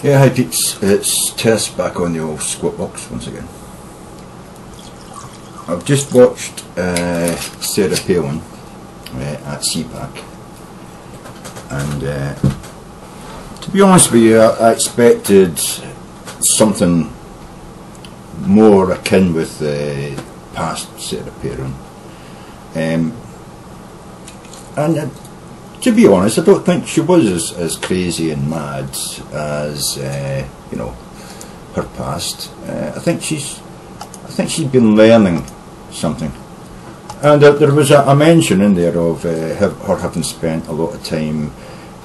Yeah, hi Pete, it's Tersse back on the old squat box once again. I've just watched Sarah Palin at CPAC, and to be honest with you, I expected something more akin with past Sarah Palin. And to be honest, I don't think she was as crazy and mad as you know, her past. I think she's been learning something, and there was a mention in there of her having spent a lot of time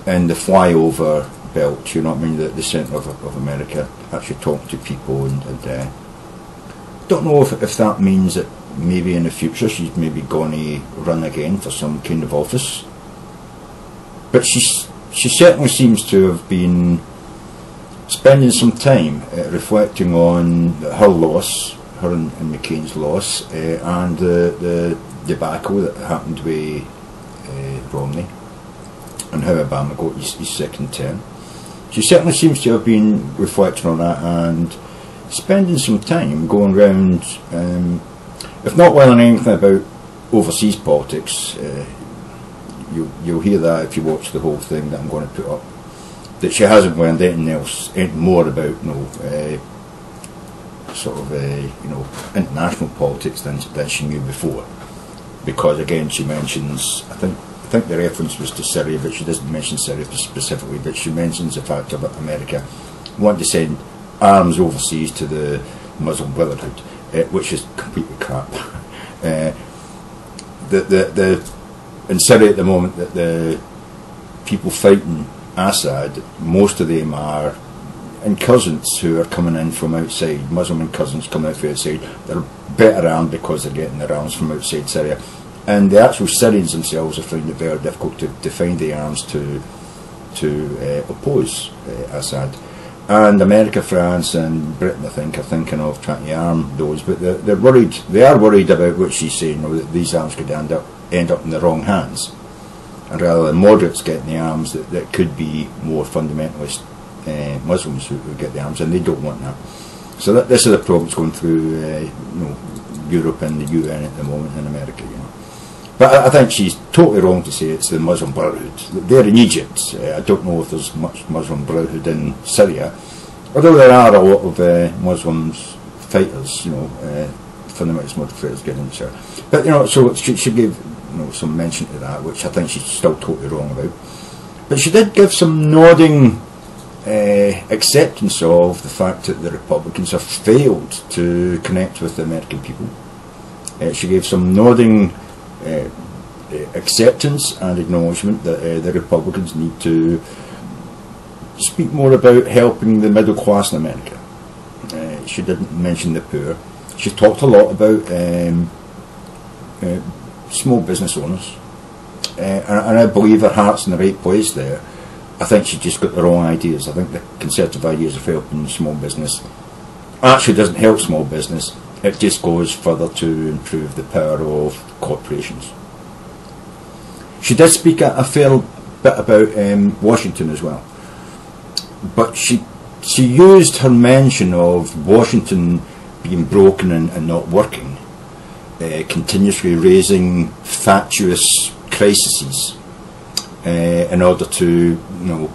in the flyover belt. You know what I mean, the centre of America, actually talking to people, and don't know if that means that maybe in the future she's maybe going to run again for some kind of office. But she certainly seems to have been spending some time reflecting on her loss, her and McCain's loss, and the debacle that happened with Romney, and how Obama got his second term. She certainly seems to have been reflecting on that and spending some time going round, if not learning anything about overseas politics. You'll hear that if you watch the whole thing that I'm going to put up, that she hasn't learned anything else, anything more about international politics than she knew before. Because again, she mentions, I think the reference was to Syria, but she doesn't mention Syria specifically, but she mentions the fact of America wanting to send arms overseas to the Muslim Brotherhood, which is completely crap. In Syria at the moment, that the people fighting Assad, most of them are incursants who are coming in from outside, Muslim incursants coming out from outside. They're better armed because they're getting their arms from outside Syria, and the actual Syrians themselves are finding it very difficult to find the arms to oppose Assad. And America, France and Britain, I think, are thinking of trying to arm those, but they're worried. They are worried about what she's saying, that these arms could end up in the wrong hands, and rather than moderates getting the arms, that could be more fundamentalist Muslims who get the arms, and they don't want that. So this is a problem that's going through Europe and the UN at the moment, in America. But I think she's totally wrong to say it's the Muslim Brotherhood. They're in Egypt. I don't know if there's much Muslim Brotherhood in Syria, although there are a lot of Muslims fighters, fundamentalist Muslim fighters getting into Syria. But so she gave some mention to that, which I think she's still totally wrong about. But she did give some nodding acceptance of the fact that the Republicans have failed to connect with the American people. She gave some nodding acceptance and acknowledgement that the Republicans need to speak more about helping the middle class in America. She didn't mention the poor. She talked a lot about small business owners, and I believe her heart's in the right place there. I think she just got the wrong ideas. I think the Conservative ideas of helping small business actually doesn't help small business. It just goes further to improve the power of corporations. She did speak a fair bit about Washington as well, but she used her mention of Washington being broken and not working, continuously raising fatuous crises in order to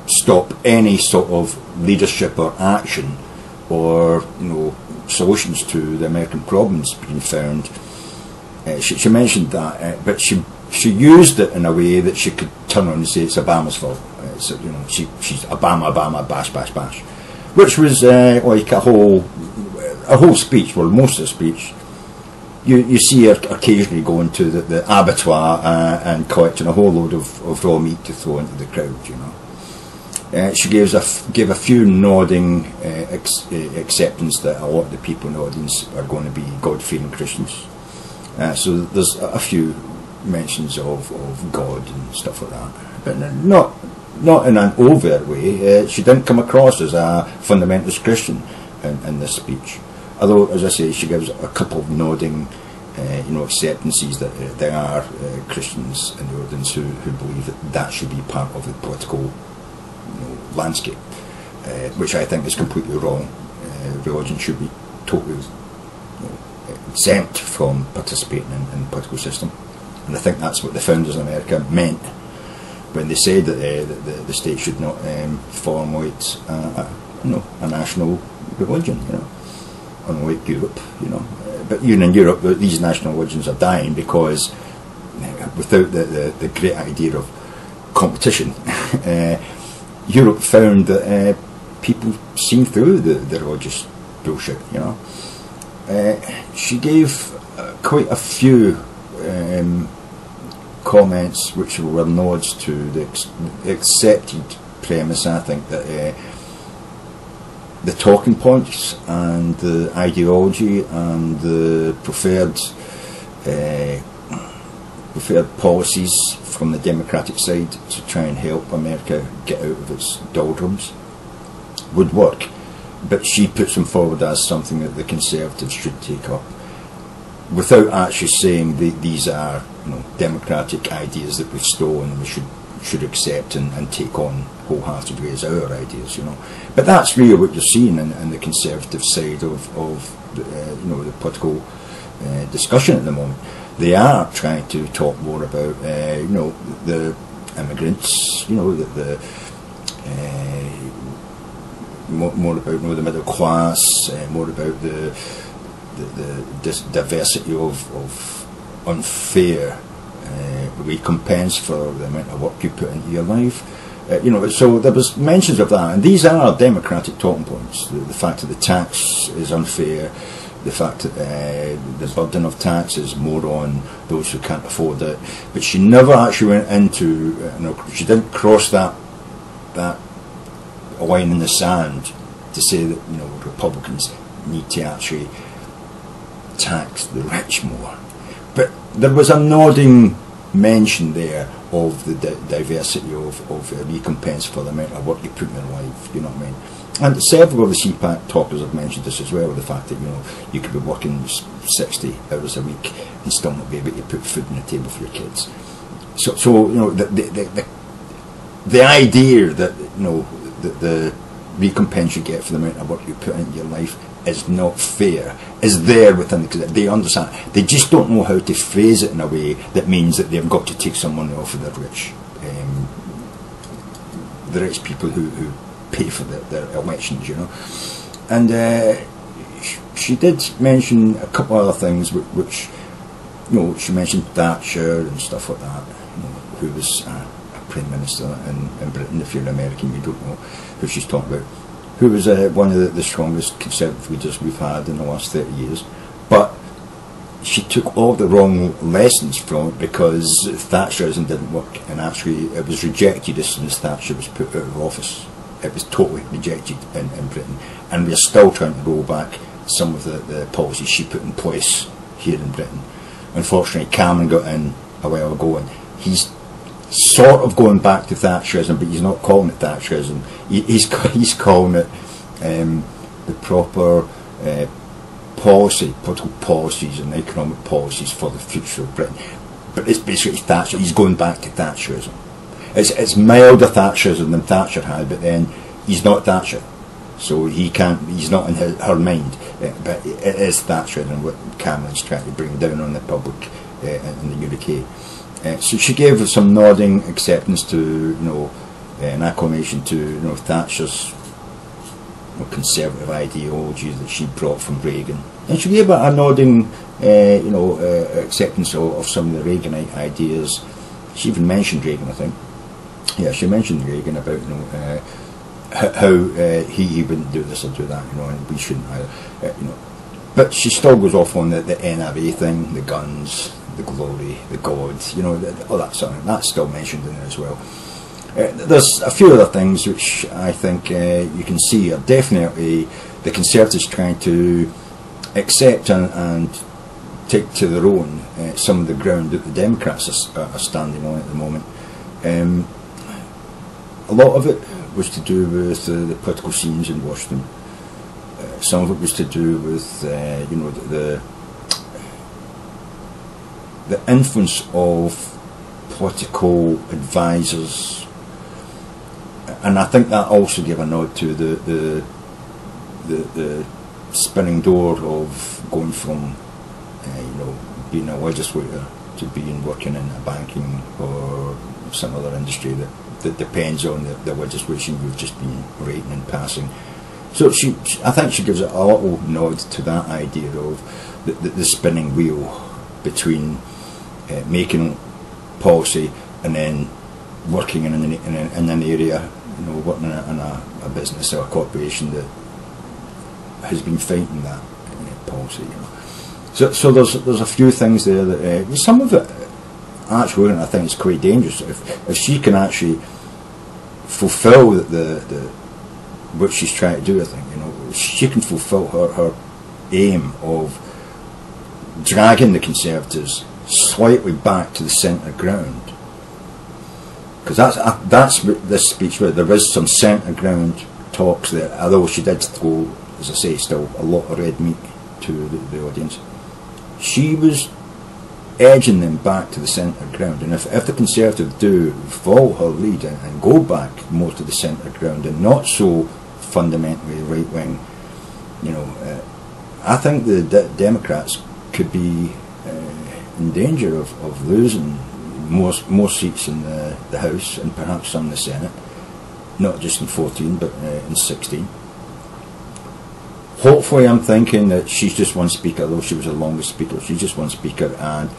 stop any sort of leadership or action or solutions to the American problems being found. She mentioned that, but she used it in a way that she could turn around and say it's Obama's fault. She's Obama, bash, bash, bash, which was like a whole speech. Well, most of the speech, you see her occasionally going to the abattoir and collecting a whole load of raw meat to throw into the crowd. She gave a few nodding acceptance that a lot of the people in the audience are going to be God-fearing Christians. So there's a few mentions of God and stuff like that, but not in an overt way. She didn't come across as a fundamentalist Christian in this speech. Although, as I say, she gives a couple of nodding acceptances that there are Christians in the audience who believe that should be part of the political landscape. which I think is completely wrong. Religion should be totally exempt from participating in the political system, and I think that's what the founders of America meant when they said that the state should not formulate a national religion, unlike Europe, But even in Europe, these national religions are dying because without the great idea of competition, Europe found that people seen through the religious bullshit, She gave quite a few comments which were nods to the accepted premise, I think, that the talking points and the ideology and the preferred policies from the Democratic side to try and help America get out of its doldrums would work, but she puts them forward as something that the Conservatives should take up, without actually saying these are democratic ideas that we've stolen and we should accept and take on wholeheartedly as our ideas, But that's really what you're seeing in the Conservative side of the political discussion at the moment. They are trying to talk more about the immigrants, more about the middle class, more about the diversity of unfair recompense for the amount of work you put into your life. So there was mentions of that, and these are democratic talking points. The fact that the tax is unfair, the fact that the burden of tax is more on those who can't afford it. But she never actually went into, she didn't cross that line in the sand to say that Republicans need to actually tax the rich more. But there was a nodding mention there of the diversity of recompense for the amount of work you put in your life, you know what I mean? And several of the CPAC talkers have mentioned this as well, the fact that you could be working 60 hours a week and still not be able to put food on the table for your kids. So the idea that the recompense you get for the amount of work you put into your life is not fair is there within they understand. They just don't know how to phrase it in a way that means that they've got to take some money off of the rich people who pay for their elections, And she did mention a couple of other things which she mentioned Thatcher and stuff like that, who was a Prime Minister in Britain. If you're an American, you don't know who she's talking about, who was one of the strongest Conservative leaders we've had in the last 30 years. But she took all the wrong lessons from it, because Thatcherism didn't work, and actually it was rejected as soon as Thatcher was put out of office. It was totally rejected in Britain, and we're still trying to roll back some of the policies she put in place here in Britain. Unfortunately, Cameron got in a while ago, and he's sort of going back to Thatcherism, but he's not calling it Thatcherism. He's calling it the proper political policies and economic policies for the future of Britain. But it's basically Thatcher. He's going back to Thatcherism. It's milder Thatcherism than Thatcher had, but then he's not Thatcher, so he's not in her mind. But it is Thatcherism what Cameron's trying to bring down on the public in the UK. So she gave some nodding acceptance to, an acclamation to, Thatcher's conservative ideology that she brought from Reagan, and she gave a nodding, acceptance of some of the Reaganite ideas. She even mentioned Reagan, I think. Yeah, she mentioned Reagan about how he wouldn't do this or do that, and we shouldn't either, But she still goes off on the NRA thing, the guns, the glory, the gods, all that sort of thing. That's still mentioned in there as well. There's a few other things which I think you can see are definitely the Conservatives trying to accept and take to their own some of the ground that the Democrats are standing on at the moment. A lot of it was to do with the political scenes in Washington. Some of it was to do with the influence of political advisors and I think that also gave a nod to the spinning door of going from being a legislator to working in a banking or some other industry that depends on the legislation we've just been writing and passing. So I think she gives it a little nod to that idea of the spinning wheel between making policy and then working in an area, working in a business or a corporation that has been fighting that policy. So there's a few things there that some of it actually I think is quite dangerous. If she can actually fulfil the what she's trying to do, I think she can fulfil her aim of dragging the Conservatives slightly back to the centre ground, because that's what this speech was. There is some centre ground talks there, although she did throw, as I say, still a lot of red meat to the audience. She was edging them back to the centre ground, and if the Conservatives do follow her lead and go back more to the centre ground and not so fundamentally right wing, I think the Democrats could be in danger of losing more seats in the House and perhaps some in the Senate, not just in 14 but in 16. Hopefully, I'm thinking that she's just one speaker, although she was the longest speaker. She's just one speaker, and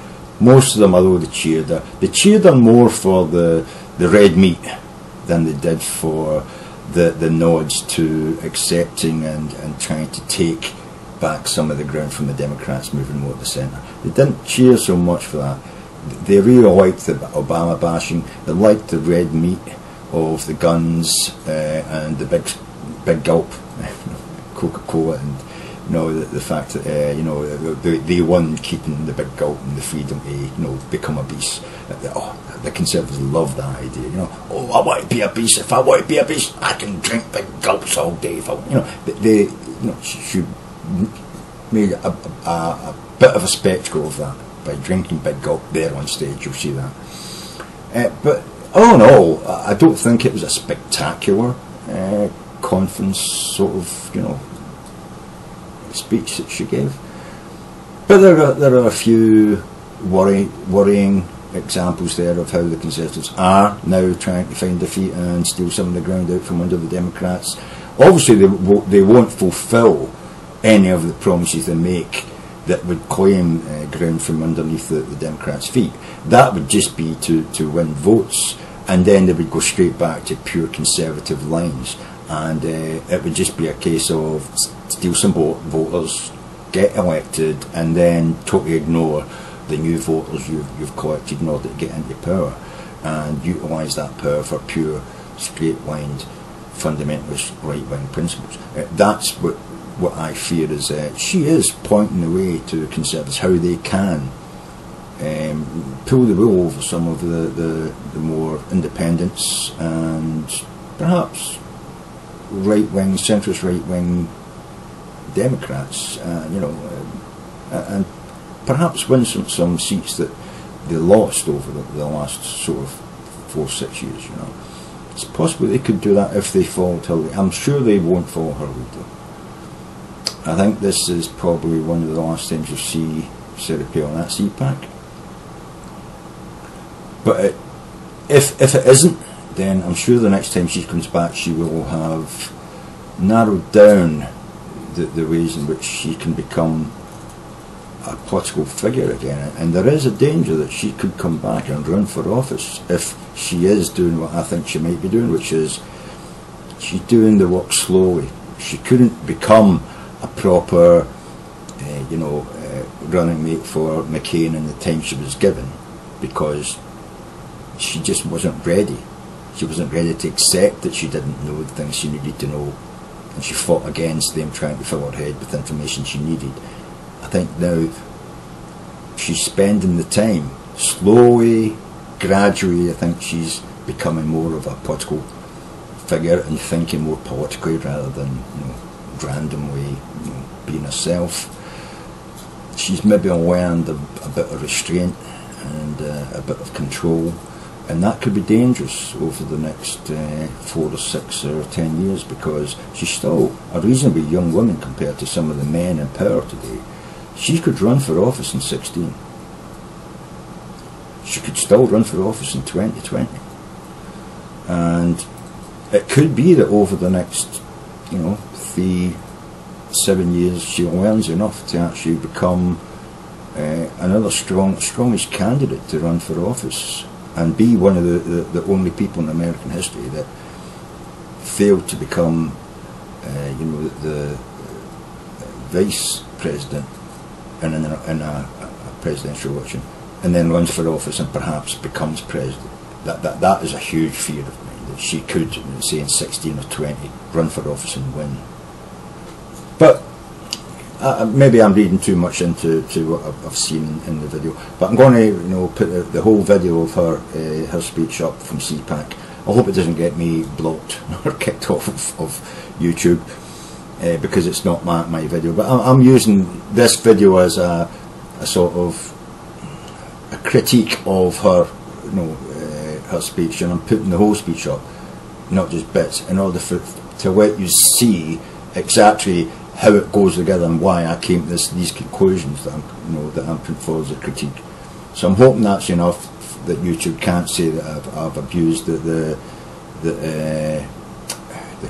most of them, although they cheered her more for the red meat than they did for the nods to accepting and trying to take back some of the ground from the Democrats moving more to the centre. They didn't cheer so much for that. They really liked the Obama bashing. They liked the red meat of the guns and the big gulp, Coca-Cola, and the fact that they won keeping the big gulp and the freedom to become a beast. The Conservatives love that idea. I want to be a beast. If I want to be a beast, I can drink big gulps all day. She made a bit of a spectacle of that by drinking big gulp there on stage. You'll see that. But all in all, I don't think it was a spectacular conference sort of speech that she gave. But there are a few worrying examples there of how the Conservatives are now trying to find defeat and steal some of the ground out from under the Democrats. Obviously, they won't fulfil any of the promises they make that would claim ground from underneath the Democrats' feet. That would just be to win votes, and then they would go straight back to pure Conservative lines, and it would just be a case of steal some voters, get elected, and then totally ignore the new voters you've collected in order to get into power, and utilise that power for pure straight-lined fundamentalist right-wing principles. That's what I fear is she is pointing the way to Conservatives how they can pull the wool over some of the more independents and perhaps right-wing, centrist right-wing Democrats, and perhaps win some seats that they lost over the last sort of 4-6 years. It's possible they could do that if they follow her lead. I'm sure they won't follow her lead though. I think this is probably one of the last times you see Sarah Palin at CPAC. But if it isn't, then I'm sure the next time she comes back she will have narrowed down the ways in which she can become a political figure again, and there is a danger that she could come back and run for office if she is doing what I think she might be doing, which is she's doing the work slowly. She couldn't become a proper running mate for McCain in the time she was given, because she just wasn't ready. She wasn't ready to accept that she didn't know the things she needed to know, and she fought against them trying to fill her head with information she needed. I think now she's spending the time slowly, gradually. I think she's becoming more of a political figure and thinking more politically rather than randomly being herself. She's maybe learned a bit of restraint and a bit of control, And that could be dangerous over the next 4 or 6 or 10 years, because she's still a reasonably young woman compared to some of the men in power today. She could run for office in 16. She could still run for office in 2020. And it could be that over the next, 3-7 years, she learns enough to actually become another strongest candidate to run for office, and be one of the only people in American history that failed to become, the vice president in a presidential election, and then runs for office and perhaps becomes president. That is a huge fear of mine, that she could, say in 16 or 20, run for office and win. But maybe I'm reading too much into what I've seen in the video, but I'm going to put the whole video of her speech up from CPAC. I hope it doesn't get me blocked or kicked off of YouTube, because it's not my video. But I'm using this video as a sort of a critique of her, her speech, and I'm putting the whole speech up, not just bits, in order to let you see exactly how it goes together and why I came to these conclusions that I'm putting forward as a critique. So I'm hoping that's enough that YouTube can't say that I've abused the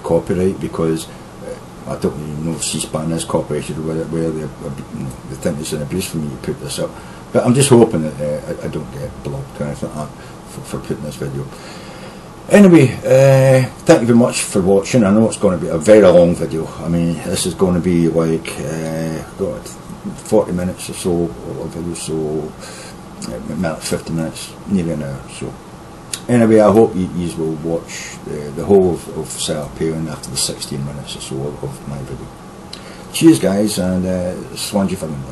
copyright, because I don't even know if C-SPAN is copyrighted, or where they think it's an abuse for me to put this up. But I'm just hoping that I don't get blocked or anything like that for putting this video. Anyway, thank you very much for watching. I know it's going to be a very long video. I mean, this is going to be like 40 minutes or so of video, so 50 minutes, nearly an hour. So anyway, I hope you will watch the whole of Sarah Palin after the 16 minutes or so of my video. Cheers guys, and slangy for them.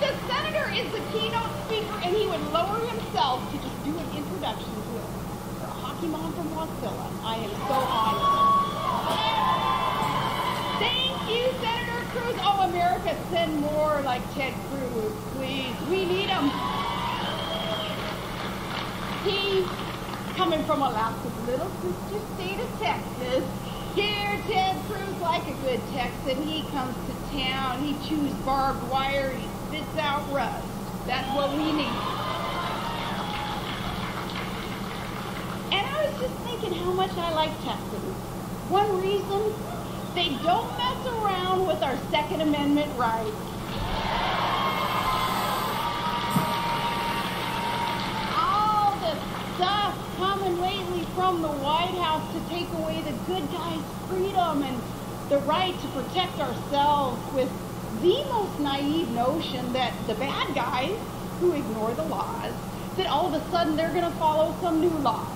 The senator is the keynote speaker, and he would lower himself to just do an introduction to it. For a hockey mom from Wasilla, I am so honored. Thank you, Senator Cruz. Oh, America, send more like Ted Cruz, please. We need him. He's coming from Alaska's little sister state of Texas. Here, Ted Cruz, like a good Texan, he comes to town, he chews barbed wire, he spits out rust. That's what we need. And I was just thinking how much I like Texans. One reason, they don't mess around with our Second Amendment rights. All the stuff coming lately from the White House to take away the good guys' freedom and the right to protect ourselves, with the most naive notion that the bad guys who ignore the laws, that all of a sudden they're going to follow some new law.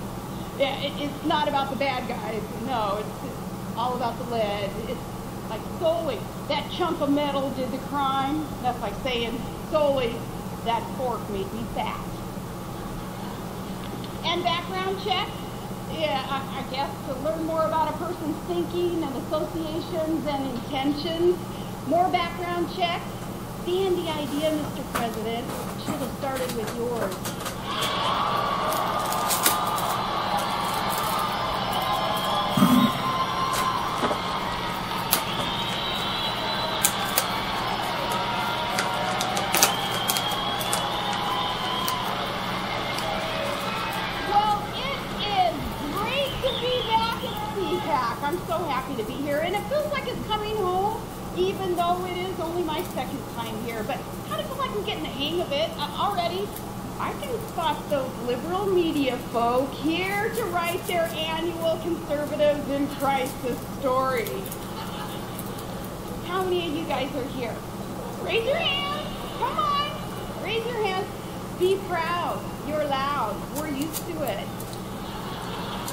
Yeah, it's not about the bad guys. No, it's all about the lead. It's like solely that chunk of metal did the crime. That's like saying solely that fork made me fat. And background checks. Yeah, I guess to learn more about a person's thinking and associations and intentions. More background checks. Dandy idea, Mr. President. Should have started with yours. I'm so happy to be here, and it feels like it's coming home, even though it is only my second time here, but I kind of feel like I'm getting the hang of it already. I can spot those liberal media folk here to write their annual conservatives in crisis story. How many of you guys are here? Raise your hands. Come on. Raise your hands. Be proud. You're loud. We're used to it.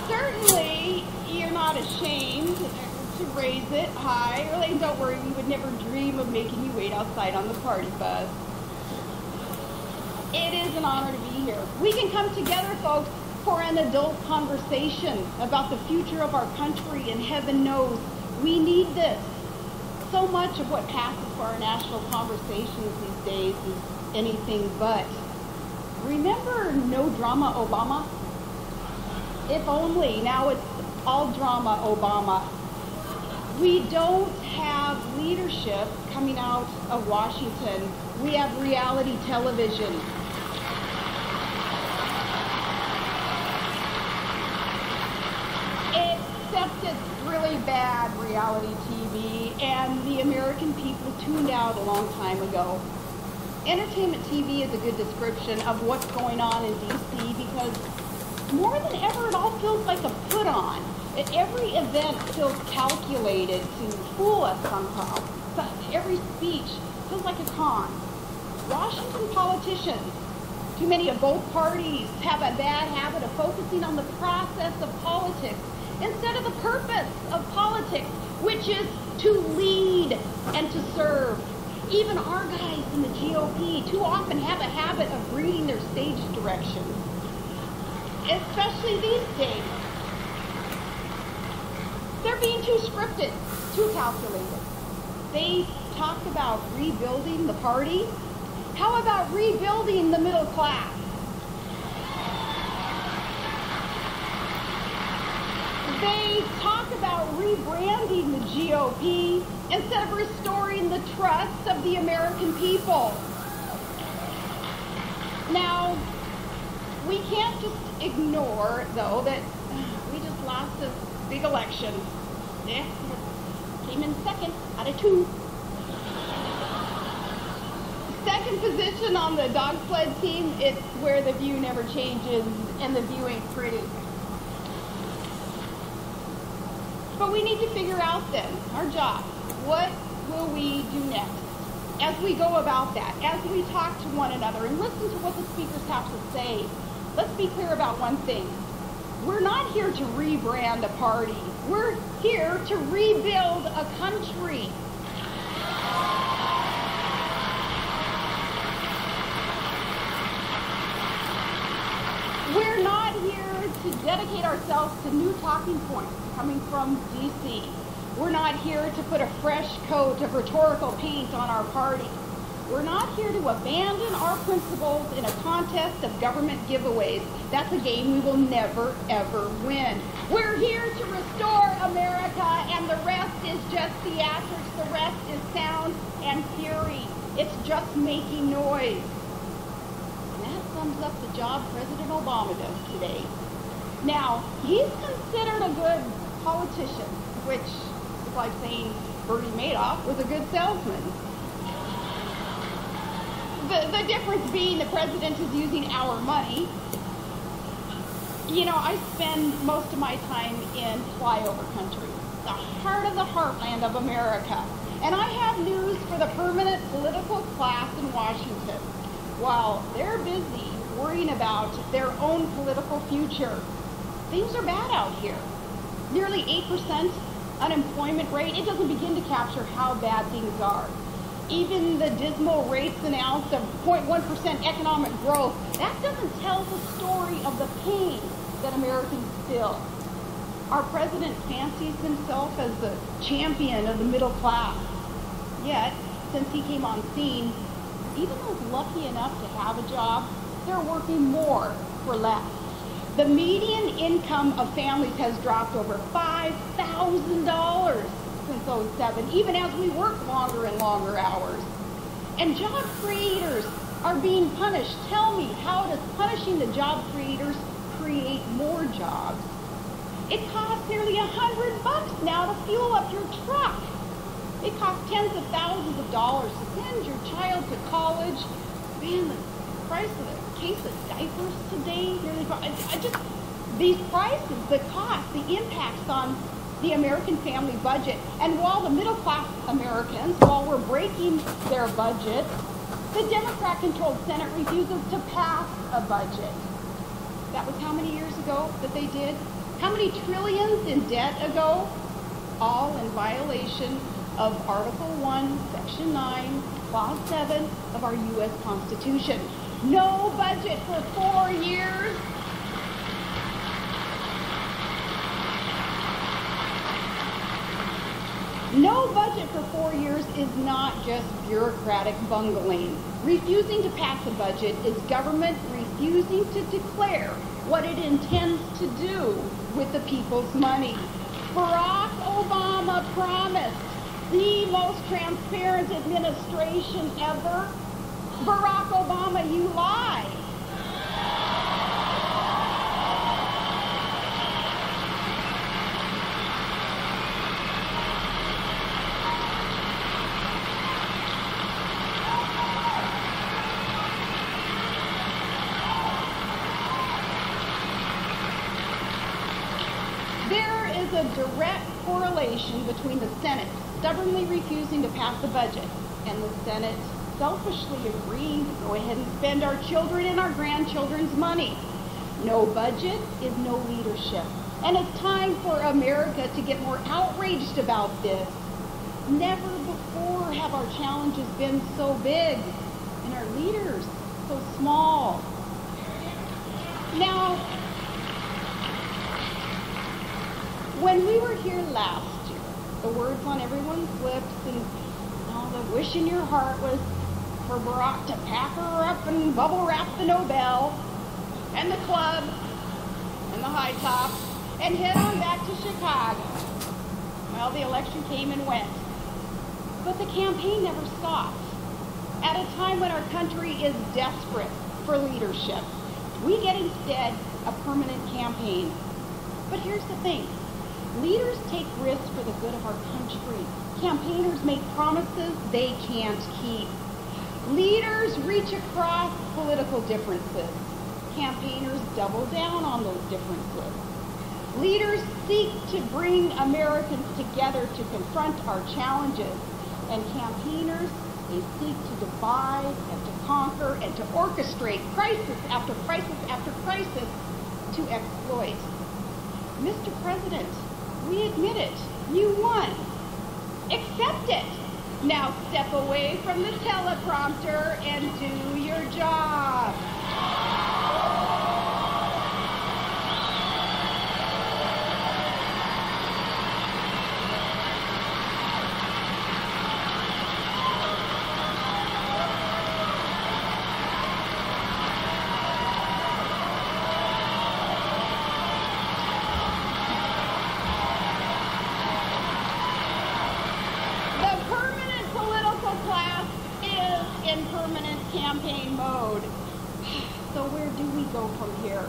Certainly, you're not ashamed to raise it high. Really, don't worry, we would never dream of making you wait outside on the party bus. It is an honor to be here. We can come together, folks, for an adult conversation about the future of our country, and heaven knows we need this. So much of what passes for our national conversations these days is anything but. Remember No Drama Obama? If only. Now it's all drama Obama. We don't have leadership coming out of Washington. We have reality television. Except it's really bad reality TV, and the American people tuned out a long time ago. Entertainment TV is a good description of what's going on in D.C. because more than ever, it all feels like a put-on. Every event feels calculated to fool us somehow. Every speech feels like a con. Washington politicians, too many of both parties, have a bad habit of focusing on the process of politics instead of the purpose of politics, which is to lead and to serve. Even our guys in the GOP too often have a habit of reading their stage directions, especially these days. They're being too scripted, too calculated. They talk about rebuilding the party. How about rebuilding the middle class? They talk about rebranding the GOP instead of restoring the trust of the American people. Now, we can't just ignore, though, that we just lost a big election. Yeah, came in second out of 2. Second position on the dog sled team, it's where the view never changes, and the view ain't pretty. But we need to figure out then, our job, what will we do next? As we go about that, as we talk to one another and listen to what the speakers have to say, let's be clear about one thing. We're not here to rebrand a party. We're here to rebuild a country. We're not here to dedicate ourselves to new talking points coming from D.C. We're not here to put a fresh coat of rhetorical paint on our party. We're not here to abandon our principles in a contest of government giveaways. That's a game we will never, ever win. We're here to restore America, and the rest is just theatrics. The rest is sound and fury. It's just making noise. And that sums up the job President Obama does today. Now, he's considered a good politician, which is like saying Bernie Madoff was a good salesman. The difference being the president is using our money. You know, I spend most of my time in flyover country, the heart of the heartland of America. And I have news for the permanent political class in Washington. While they're busy worrying about their own political future, things are bad out here. Nearly 8% unemployment rate. It doesn't begin to capture how bad things are. Even the dismal rates announced of 0.1% economic growth, that doesn't tell the story of the pain that Americans feel. Our president fancies himself as the champion of the middle class. Yet, since he came on scene, even those lucky enough to have a job, they're working more for less. The median income of families has dropped over $5,000 since 2007, even as we work longer and longer hours. And job creators are being punished. Tell me, how does punishing the job creators create more jobs? It costs nearly $100 now to fuel up your truck. It costs tens of thousands of dollars to send your child to college. Man, the price of a case of diapers today, nearly, these prices, the cost, the impacts on the American family budget. And while the middle class Americans, while we're breaking their budget, the Democrat-controlled Senate refuses to pass a budget. That was how many years ago that they did? How many trillions in debt ago? All in violation of Article 1, Section 9, Clause 7 of our U.S. Constitution. No budget for 4 years. No budget for 4 years is not just bureaucratic bungling. Refusing to pass a budget is government refusing to declare what it intends to do with the people's money. Barack Obama promised the most transparent administration ever. Barack Obama, you lie. There is a direct correlation between the Senate stubbornly refusing to pass the budget and the Senate selfishly agreeing to go ahead and spend our children and our grandchildren's money. No budget is no leadership. And it's time for America to get more outraged about this. Never before have our challenges been so big and our leaders so small. Now, when we were here last year, the words on everyone's lips and the wish in your heart was for Barack to pack her up and bubble wrap the Nobel and the club and the high top and head on back to Chicago. Well, the election came and went. But the campaign never stopped. At a time when our country is desperate for leadership, we get instead a permanent campaign. But here's the thing. Leaders take risks for the good of our country. Campaigners make promises they can't keep. Leaders reach across political differences. Campaigners double down on those differences. Leaders seek to bring Americans together to confront our challenges. And campaigners, they seek to divide and to conquer and to orchestrate crisis after crisis after crisis to exploit. Mr. President, we admit it. You won. Accept it. Now step away from the teleprompter and do your job. In permanent campaign mode. So where do we go from here?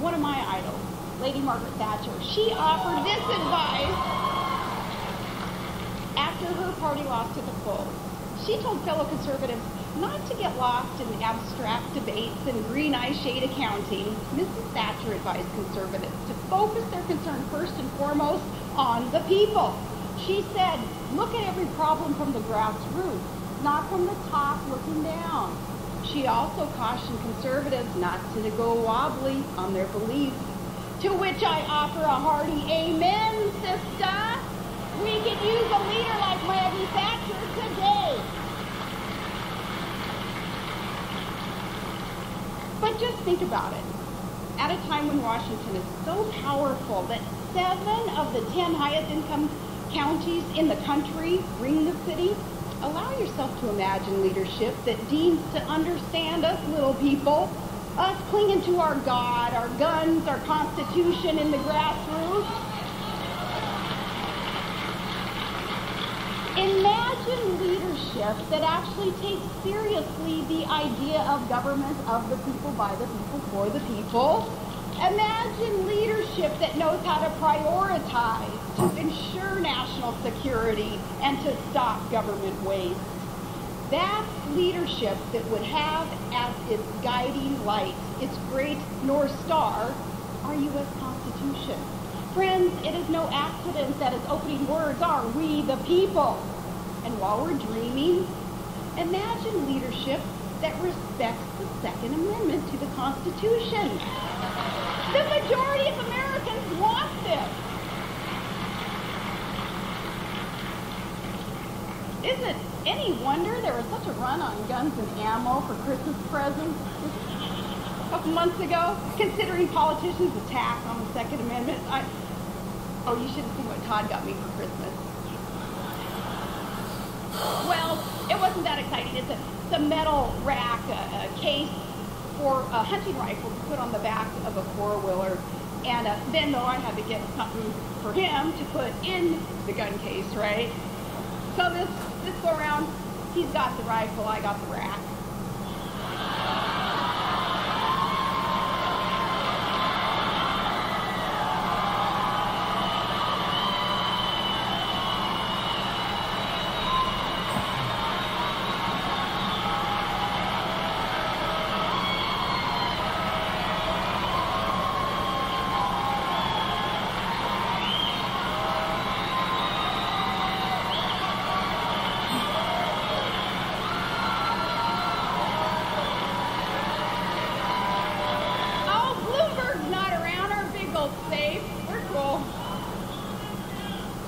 One of my idols, Lady Margaret Thatcher, she offered this advice after her party lost at the polls. She told fellow conservatives not to get lost in abstract debates and green eye shade accounting. Mrs. Thatcher advised conservatives to focus their concern first and foremost on the people. She said, look at every problem from the grassroots, not from the top looking down. She also cautioned conservatives not to go wobbly on their beliefs, to which I offer a hearty amen, sister. We could use a leader like Maggie Thatcher today. But just think about it. At a time when Washington is so powerful that 7 of the 10 highest income counties in the country ring the city, allow yourself to imagine leadership that deigns to understand us little people, us clinging to our God, our guns, our Constitution in the grassroots. Imagine leadership that actually takes seriously the idea of government of the people, by the people, for the people. Imagine leadership that knows how to prioritize, to ensure national security, and to stop government waste. That's leadership that would have as its guiding light, its great North Star, our U.S. Constitution. Friends, it is no accident that its opening words are, "We the people." And while we're dreaming, imagine leadership that respects the Second Amendment to the Constitution. The majority of Americans want this. Is it any wonder there was such a run on guns and ammo for Christmas presents a couple months ago, considering politicians' attack on the Second Amendment? Oh, you should have seen what Todd got me for Christmas. Well, it wasn't that exciting. It's a metal rack, a case for a hunting rifle to put on the back of a four-wheeler. And then, though, I had to get something for him to put in the gun case, right? So this go around, he's got the rifle, I got the rack.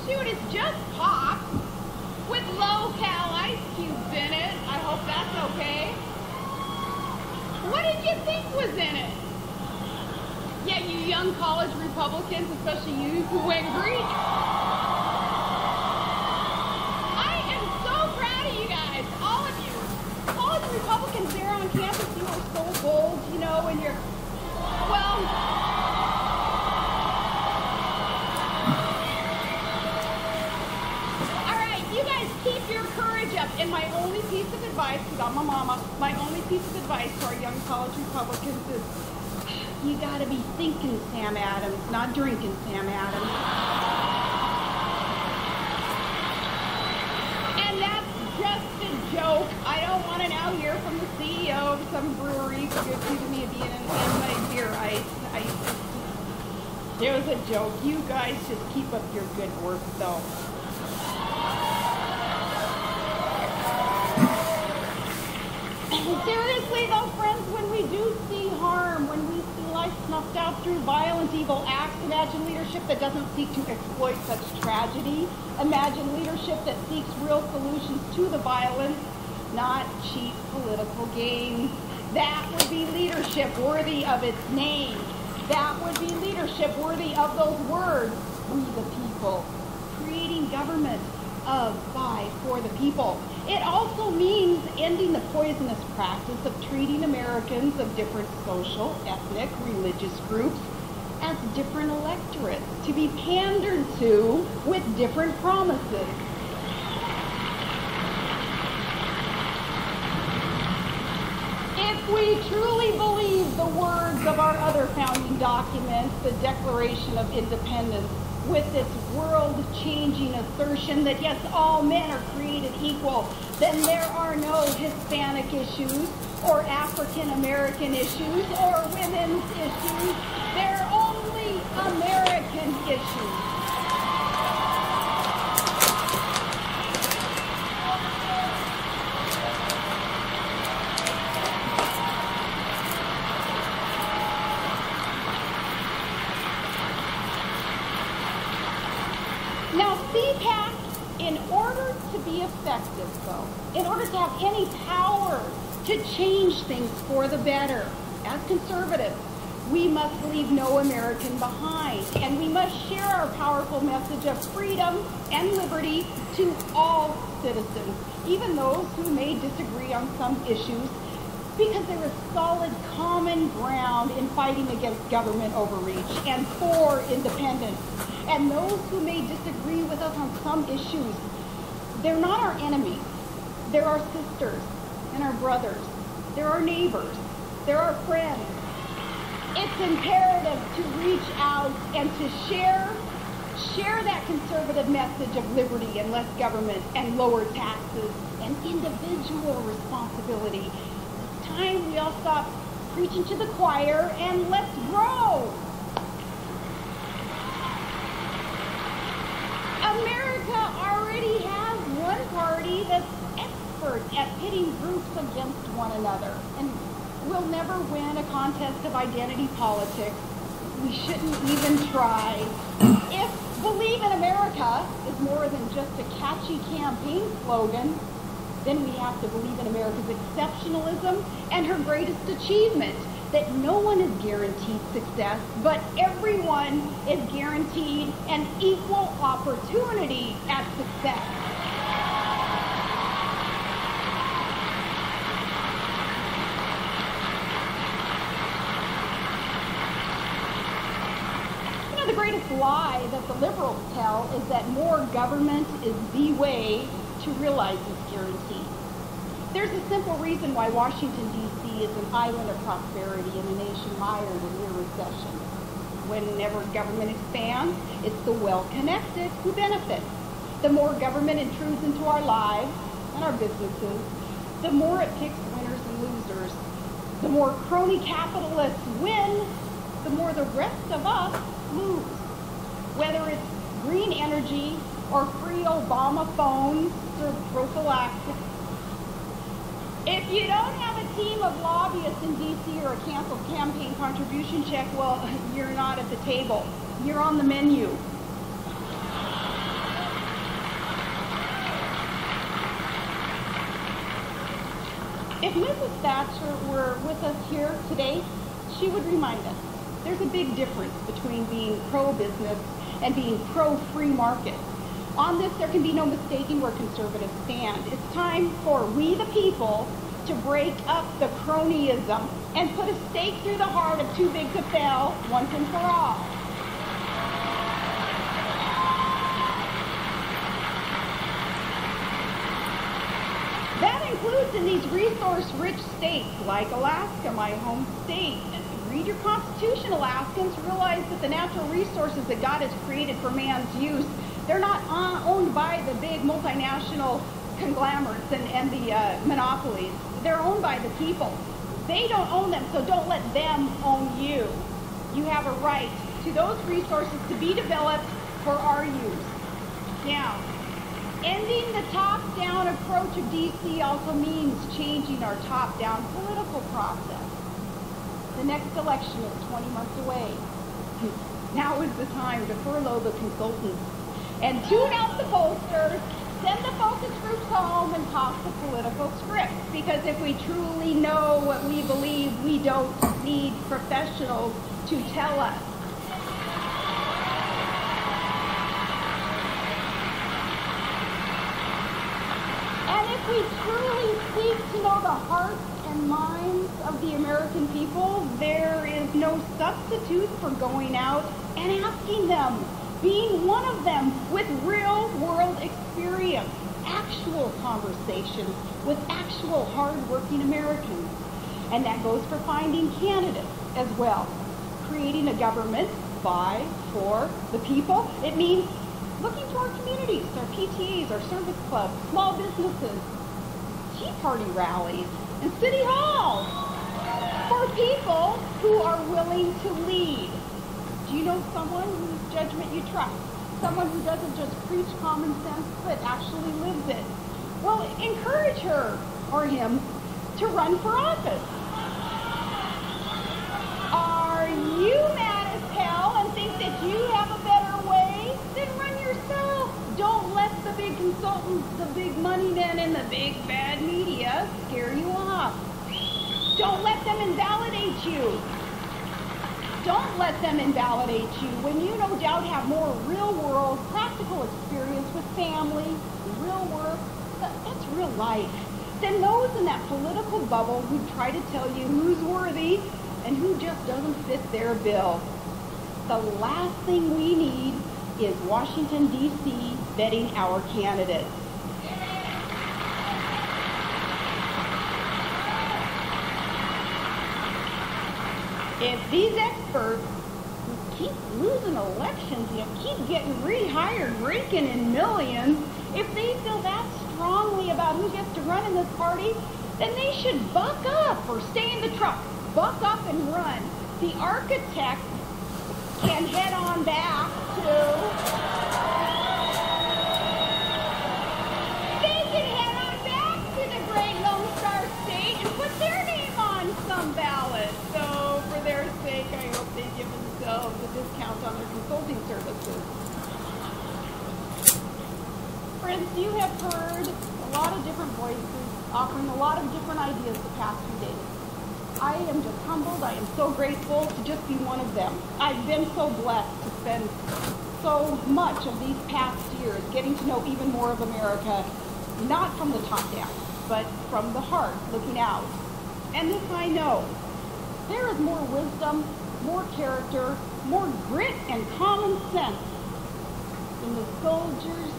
Shoot, it's just pop with low-cal ice cubes in it. I hope that's okay. What did you think was in it? Yeah, you young college Republicans, especially you who went Greek. I am so proud of you guys, all of you. College Republicans there on campus, you are so bold, you know, and you're, well, keep your courage up. And my only piece of advice, because I'm a mama, my only piece of advice to our young college Republicans is you gotta be thinking Sam Adams, not drinking Sam Adams. And that's just a joke. I don't want to now hear from the CEO of some brewery who accused me of being in my beer ice. It was a joke. You guys just keep up your good work, though. Seriously though, friends, when we do see harm, when we see life snuffed out through violent, evil acts, imagine leadership that doesn't seek to exploit such tragedy. Imagine leadership that seeks real solutions to the violence, not cheap political gains. That would be leadership worthy of its name. That would be leadership worthy of those words, we the people. Creating government of, by, for the people. It also means ending the poisonous practice of treating Americans of different social, ethnic, religious groups as different electorates to be pandered to with different promises. If we truly believe the words of our other founding documents, the Declaration of Independence, with its world-changing assertion that yes, all men are created equal, then there are no Hispanic issues or African-American issues or women's issues. There are only American issues. Now, CPAC, in order to be effective, though, in order to have any power to change things for the better, as conservatives, we must leave no American behind, and we must share our powerful message of freedom and liberty to all citizens, even those who may disagree on some issues, because there is solid common ground in fighting against government overreach and for independence. And those who may disagree with us on some issues, they're not our enemies. They're our sisters and our brothers. They're our neighbors. They're our friends. It's imperative to reach out and to share that conservative message of liberty and less government and lower taxes and individual responsibility. It's time we all stop preaching to the choir and let's grow. America already has one party that's expert at pitting groups against one another, and we'll never win a contest of identity politics. We shouldn't even try. If Believe in America is more than just a catchy campaign slogan, then we have to believe in America's exceptionalism and her greatest achievement, that no one is guaranteed success, but everyone is guaranteed an equal opportunity at success. The greatest lie that the liberals tell is that more government is the way to realize this guarantee. There's a simple reason why Washington, D.C. is an island of prosperity in a nation mired in near recession. Whenever government expands, it's the well-connected who benefit. The more government intrudes into our lives and our businesses, the more it picks winners and losers. The more crony capitalists win, the more the rest of us lose. Whether it's green energy or free Obama phones or prophylactics. If you don't have a team of lobbyists in D.C. or a canceled campaign contribution check, well, you're not at the table. You're on the menu. If Mrs. Thatcher were with us here today, she would remind us there's a big difference between being pro-business and being pro-free market. On this, there can be no mistaking where conservatives stand. It's time for we the people to break up the cronyism and put a stake through the heart of too big to fail once and for all. That includes in these resource-rich states like Alaska, my home state. Read your Constitution, Alaskans. Realize that the natural resources that God has created for man's use, they're not owned by the big multinational conglomerates and the monopolies. They're owned by the people. They don't own them, so don't let them own you. You have a right to those resources to be developed for our use. Now, ending the top-down approach of D.C. also means changing our top-down political process. The next election is 20 months away. Now is the time to furlough the consultants and tune out the pollsters, send the focus groups home, and toss the political script. Because if we truly know what we believe, we don't need professionals to tell us. And if we truly seek to know the hearts and minds of the American people, there is no substitute for going out and asking them, being one of them with real-world experience, actual conversations with actual hard-working Americans. And that goes for finding candidates as well. Creating a government by, for the people. It means looking to our communities, our PTAs, our service clubs, small businesses, Tea Party rallies, and City Hall for people who are willing to lead. Do you know someone whose judgment you trust? Someone who doesn't just preach common sense but actually lives it? Well, encourage her or him to run for office. Are you mad as hell and think that you have a better way? Then run yourself. Don't let the big consultants, the big money men, and the big bad media scare you off. Don't let them invalidate you. Don't let them invalidate you when you no doubt have more real-world, practical experience with family, real work, that's real life, than those in that political bubble who try to tell you who's worthy and who just doesn't fit their bill. The last thing we need is Washington, D.C. vetting our candidates. If these experts who keep losing elections, keep getting rehired, raking in millions, if they feel that strongly about who gets to run in this party, then they should buck up or stay in the truck. Buck up and run. The architect can head on back to... They can head on back to the great Lone Star State and put their name on some ballot. So for their sake, I hope they give themselves a discount on their consulting services. you have heard a lot of different voices offering a lot of different ideas the past few days. I am just humbled. I am so grateful to just be one of them. I've been so blessed to spend so much of these past years getting to know even more of America, not from the top down, but from the heart, looking out. And this I know. There is more wisdom, more character, more grit and common sense in the soldiers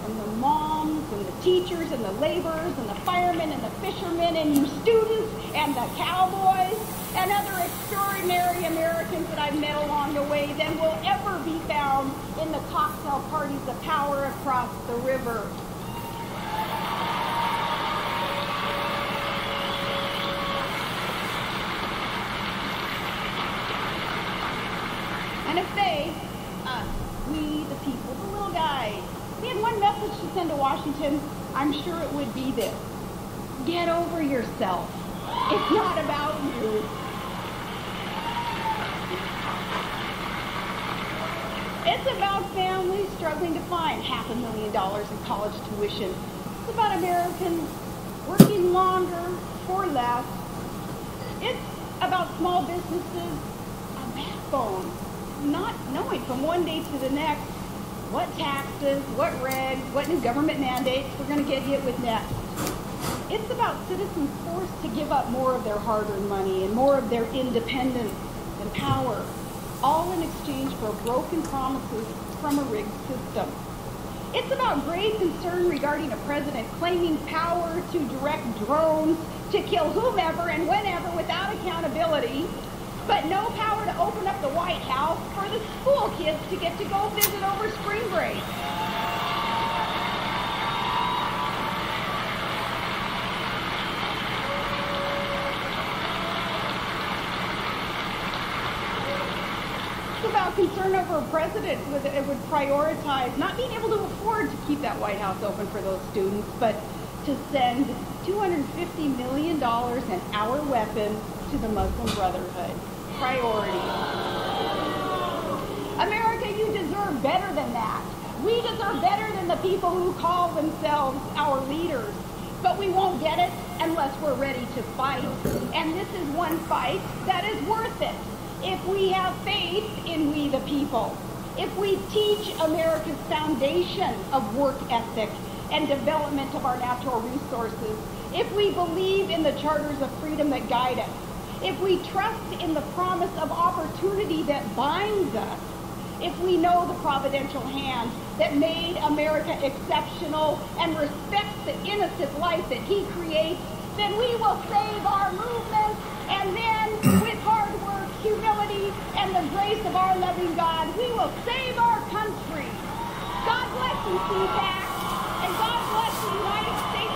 and the moms and the teachers and the laborers and the firemen and the fishermen and you students and the cowboys and other extraordinary Americans that I've met along the way than will ever be found in the cocktail parties of power across the river. And if they, us, we the people, the little guys, we had one message to send to Washington, I'm sure it would be this: get over yourself. It's not about you. It's about families struggling to find $500,000 in college tuition. It's about Americans working longer for less. It's about small businesses, a backbone, not knowing from one day to the next what taxes, what regs, what new government mandates we're going to get hit with next. It's about citizens forced to give up more of their hard-earned money and more of their independence and power, all in exchange for broken promises from a rigged system. It's about grave concern regarding a president claiming power to direct drones to kill whomever and whenever without accountability, but no power to open up the White House for the school kids to get to go visit over spring break. It's about concern over a president that would prioritize not being able to afford to keep that White House open for those students, but to send $250 million in our weapons to the Muslim Brotherhood. Priority. America, you deserve better than that. We deserve better than the people who call themselves our leaders. But we won't get it unless we're ready to fight. And this is one fight that is worth it. If we have faith in we the people, if we teach America's foundation of work ethic and development of our natural resources, if we believe in the charters of freedom that guide us, if we trust in the promise of opportunity that binds us, if we know the providential hand that made America exceptional and respects the innocent life that he creates, then we will save our movement, and then with hard work, humility, and the grace of our loving God, we will save our country. God bless you, CPAC, and God bless the United States